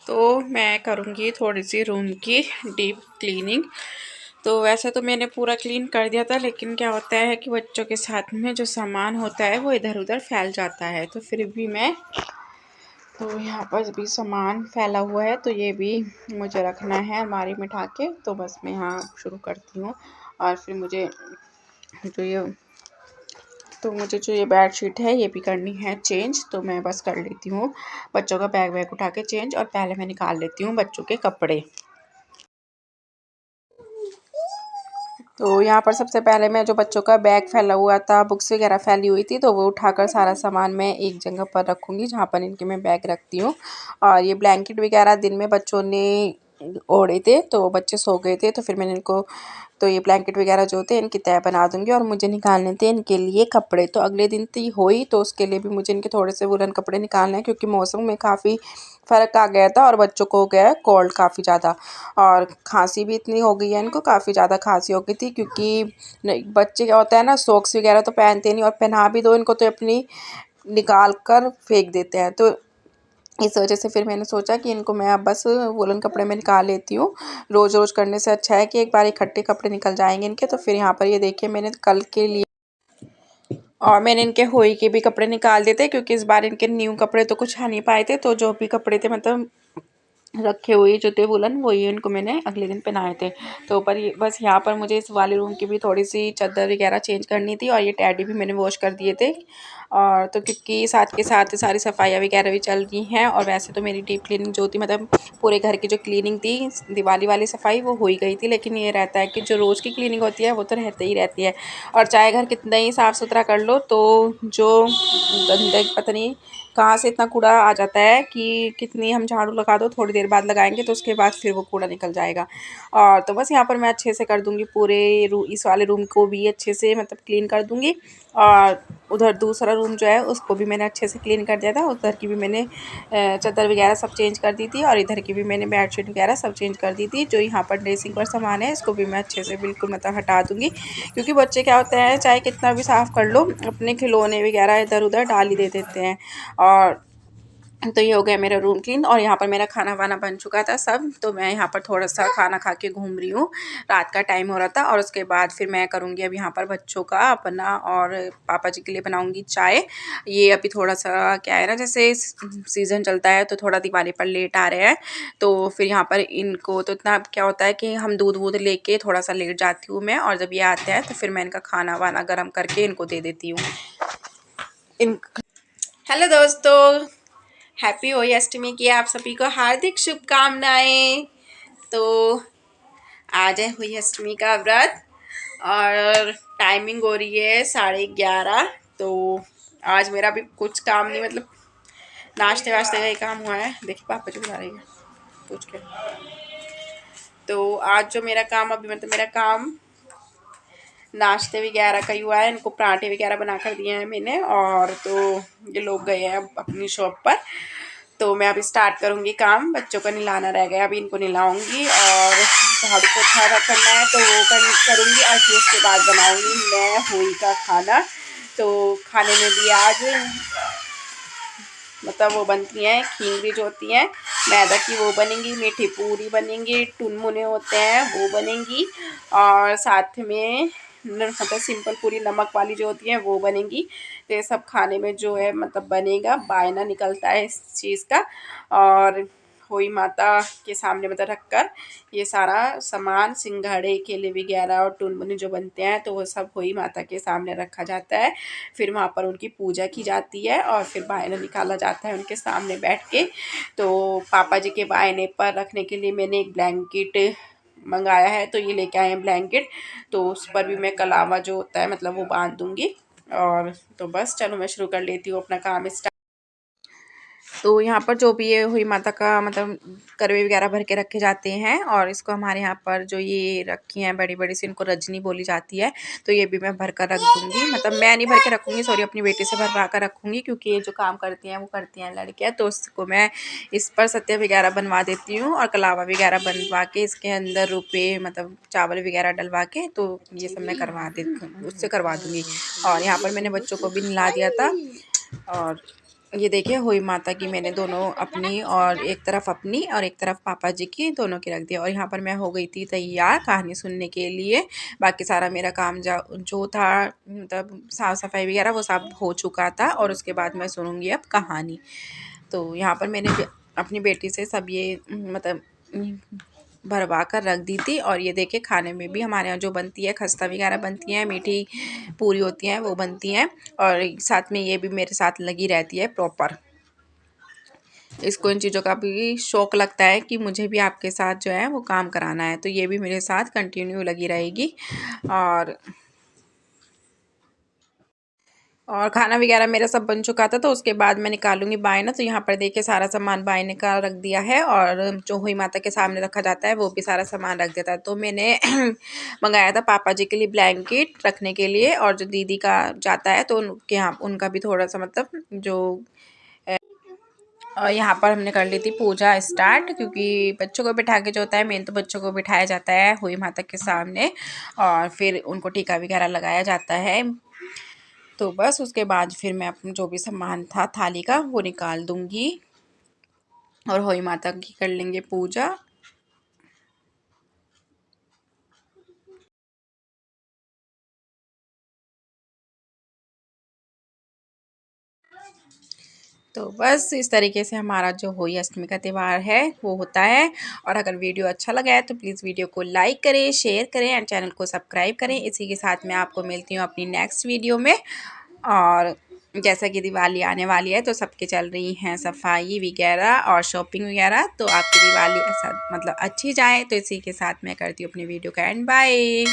तो मैं करूँगी थोड़ी सी रूम की डीप क्लीनिंग। तो वैसे तो मैंने पूरा क्लीन कर दिया था, लेकिन क्या होता है कि बच्चों के साथ में जो सामान होता है वो इधर उधर फैल जाता है। तो फिर भी मैं तो यहाँ पर भी सामान फैला हुआ है, तो ये भी मुझे रखना है अलमारी में ढाक के। तो बस मैं यहाँ शुरू करती हूँ। और फिर मुझे जो ये मुझे जो ये बेडशीट है ये भी करनी है चेंज। तो मैं बस कर लेती हूँ बच्चों का बैग वैग उठा के चेंज, और पहले मैं निकाल लेती हूँ बच्चों के कपड़े। तो यहाँ पर सबसे पहले मैं जो बच्चों का बैग फैला हुआ था, बुक्स वगैरह फैली हुई थी, तो वो उठाकर सारा सामान मैं एक जगह पर रखूँगी जहाँ पर इनके मैं बैग रखती हूँ। और ये ब्लैंकेट वगैरह दिन में बच्चों ने ओढ़े थे, तो बच्चे सो गए थे, तो फिर मैंने इनको तो ये ब्लैंकेट वगैरह जो थे इनकी तह बना दूँगी। और मुझे निकालने थे इनके लिए कपड़े। तो अगले दिन थी हुई, तो उसके लिए भी मुझे इनके थोड़े से वुलन कपड़े निकालने हैं, क्योंकि मौसम में काफ़ी फ़र्क आ गया था और बच्चों को हो गया है कोल्ड काफ़ी ज़्यादा। और खांसी भी इतनी हो गई है इनको, काफ़ी ज़्यादा खांसी हो गई थी, क्योंकि बच्चे क्या होता है ना, सॉक्स वगैरह तो पहनते नहीं, और पहना भी दो इनको तो अपनी निकाल कर फेंक देते हैं। तो इस वजह से फिर मैंने सोचा कि इनको मैं अब बस वुलन कपड़े में निकाल लेती हूँ। रोज़ रोज़ करने से अच्छा है कि एक बार इकट्ठे कपड़े निकल जाएंगे इनके। तो फिर यहाँ पर ये देखिए मैंने कल के लिए और मैंने इनके होई के भी कपड़े निकाल देते, क्योंकि इस बार इनके न्यू कपड़े तो कुछ आ नहीं पाए थे। तो जो भी कपड़े थे मतलब रखे हुए जो थे वुलन, वही इनको मैंने अगले दिन पहनाए थे। तो पर बस यहाँ पर मुझे इस वाले रूम की भी थोड़ी सी चादर वगैरह चेंज करनी थी, और ये टैडी भी मैंने वॉश कर दिए थे। और तो क्योंकि साथ के साथ सारी सफाइयाँ वगैरह भी चल रही हैं। और वैसे तो मेरी डीप क्लीनिंग जो थी, मतलब पूरे घर की जो क्लीनिंग थी, दिवाली वाली सफाई वो हो ही गई थी। लेकिन ये रहता है कि जो रोज़ की क्लीनिंग होती है वो तो रहती ही रहती है। और चाहे घर कितना ही साफ़ सुथरा कर लो, तो जो गंदगी पता नहीं कहाँ से इतना कूड़ा आ जाता है कि कितनी हम झाड़ू लगा दो, थोड़ी देर बाद लगाएंगे तो उसके बाद फिर वो कूड़ा निकल जाएगा। और तो बस यहाँ पर मैं अच्छे से कर दूँगी पूरे इस वाले रूम को भी अच्छे से मतलब क्लीन कर दूँगी। और उधर दूसरा रूम जो है उसको भी मैंने अच्छे से क्लीन कर दिया था। उधर की भी मैंने चादर वगैरह सब चेंज कर दी थी, और इधर की भी मैंने बेडशीट वगैरह सब चेंज कर दी थी। जो यहाँ पर ड्रेसिंग पर सामान है इसको भी मैं अच्छे से बिल्कुल मतलब हटा दूँगी, क्योंकि बच्चे क्या होते हैं चाहे कितना भी साफ़ कर लो, अपने खिलौने वगैरह इधर उधर डाल ही दे देते हैं। और तो ये हो गया मेरा रूम क्लीन। और यहाँ पर मेरा खाना वाना बन चुका था सब। तो मैं यहाँ पर थोड़ा सा खाना खा के घूम रही हूँ, रात का टाइम हो रहा था। और उसके बाद फिर मैं करूँगी अब यहाँ पर बच्चों का अपना और पापा जी के लिए बनाऊँगी चाय। ये अभी थोड़ा सा क्या है ना, जैसे सीज़न चलता है तो थोड़ा दिवाली पर लेट आ रहे हैं। तो फिर यहाँ पर इनको तो इतना क्या होता है कि हम दूध वूध लेके थोड़ा सा लेट जाती हूँ मैं, और जब ये आते हैं तो फिर मैं इनका खाना वाना गर्म करके इनको दे देती हूँ। हेलो दोस्तों, हैप्पी होली अष्टमी की आप सभी को हार्दिक शुभकामनाएं। तो आज है होली अष्टमी का व्रत, और टाइमिंग हो रही है 11:30। तो आज मेरा भी कुछ काम नहीं, मतलब नाश्ते वाश्ते का ही काम हुआ है। देखिए पापा जी बुला रही है पूछ के। तो आज जो मेरा काम अभी मतलब मेरा काम नाश्ते वगैरह का ही हुआ है। इनको पराठे वगैरह बना कर दिए हैं मैंने, और तो ये लोग गए हैं अपनी शॉप पर। तो मैं अभी स्टार्ट करूँगी काम। बच्चों को नहलाना रह गया, अभी इनको नहलाऊँगी, और झाड़ू पोछा करना है तो वो करूँगी। और फिर उसके बाद बनाऊँगी मैं होली का खाना। तो खाने में भी आज मतलब वो बनती हैं खींगरी जो होती हैं मैदा की, वो बनेंगी। मीठी पूरी बनेंगी, टुनमुने होते हैं वो बनेंगी, और साथ में मतलब सिंपल पूरी नमक वाली जो होती है वो बनेंगी। तो ये सब खाने में जो है मतलब बनेगा, बायना निकलता है इस चीज़ का। और होई माता के सामने मतलब रखकर ये सारा सामान सिंघाड़े केले वगैरह और टुनमुने जो बनते हैं तो वो सब होई माता के सामने रखा जाता है। फिर वहाँ पर उनकी पूजा की जाती है, और फिर बायना निकाला जाता है उनके सामने बैठ के। तो पापा जी के बायने पर रखने के लिए मैंने एक ब्लैंकेट मंगाया है, तो ये लेके आए हैं ब्लैंकेट। तो उस पर भी मैं कलावा जो होता है मतलब वो बांध दूँगी। और तो बस चलो मैं शुरू कर लेती हूँ अपना काम स्टार्ट। तो यहाँ पर जो भी ये हुई माता का मतलब करवे वगैरह भर के रखे जाते हैं, और इसको हमारे यहाँ पर जो ये रखी हैं बड़ी बड़ी सी, इनको रजनी बोली जाती है। तो ये भी मैं भर कर रख दूँगी, मतलब मैं नहीं भर के रखूँगी, सॉरी अपनी बेटी से भरवा कर रखूँगी, क्योंकि ये जो काम करती हैं वो करती हैं लड़कियाँ। तो उसको मैं इस पर सत्या वगैरह बनवा देती हूँ, और कलावा वगैरह बनवा के इसके अंदर रुपये मतलब चावल वगैरह डलवा के, तो ये सब मैं करवा देती हूँ, उससे करवा दूँगी। और यहाँ पर मैंने बच्चों को भी नहला दिया था। और ये देखिए हुई माता की मैंने दोनों अपनी और एक तरफ पापा जी की दोनों की रख दिया। और यहाँ पर मैं हो गई थी तैयार कहानी सुनने के लिए। बाकी सारा मेरा काम जो था मतलब साफ़ सफाई वगैरह वो सब हो चुका था और उसके बाद मैं सुनूंगी अब कहानी। तो यहाँ पर मैंने अपनी बेटी से सब ये मतलब भरवा कर रख दी थी। और ये देखिए खाने में भी हमारे यहाँ जो बनती है खस्ता वगैरह बनती है, मीठी पूरी होती हैं वो बनती हैं। और साथ में ये भी मेरे साथ लगी रहती है प्रॉपर। इसको इन चीज़ों का भी शौक़ लगता है कि मुझे भी आपके साथ जो है वो काम कराना है, तो ये भी मेरे साथ कंटिन्यू लगी रहेगी। और खाना वगैरह मेरा सब बन चुका था, तो उसके बाद मैं निकालूंगी बायना। तो यहाँ पर देखिए सारा सामान बायने का रख दिया है और जो हुई माता के सामने रखा जाता है वो भी सारा सामान रख देता है। तो मैंने मंगाया था पापा जी के लिए ब्लैंकेट रखने के लिए, और जो दीदी का जाता है तो उनके यहाँ उनका भी थोड़ा सा मतलब जो और यहाँ पर हमने कर ली थी पूजा स्टार्ट, क्योंकि बच्चों को बिठा के जो होता है मेन तो बच्चों को बिठाया जाता है हुई माता के सामने, और फिर उनको टीका वगैरह लगाया जाता है। तो बस उसके बाद फिर मैं अपना जो भी सामान था थाली का वो निकाल दूंगी और हुई माता की कर लेंगे पूजा। तो बस इस तरीके से हमारा जो होली अष्टमी का त्यौहार है वो होता है। और अगर वीडियो अच्छा लगा है तो प्लीज़ वीडियो को लाइक करें, शेयर करें एंड चैनल को सब्सक्राइब करें। इसी के साथ मैं आपको मिलती हूँ अपनी नेक्स्ट वीडियो में। और जैसा कि दिवाली आने वाली है तो सबके चल रही हैं सफाई वगैरह और शॉपिंग वगैरह, तो आपकी दिवाली ऐसा मतलब अच्छी जाए। तो इसी के साथ मैं करती हूँ अपनी वीडियो का एंड बाय।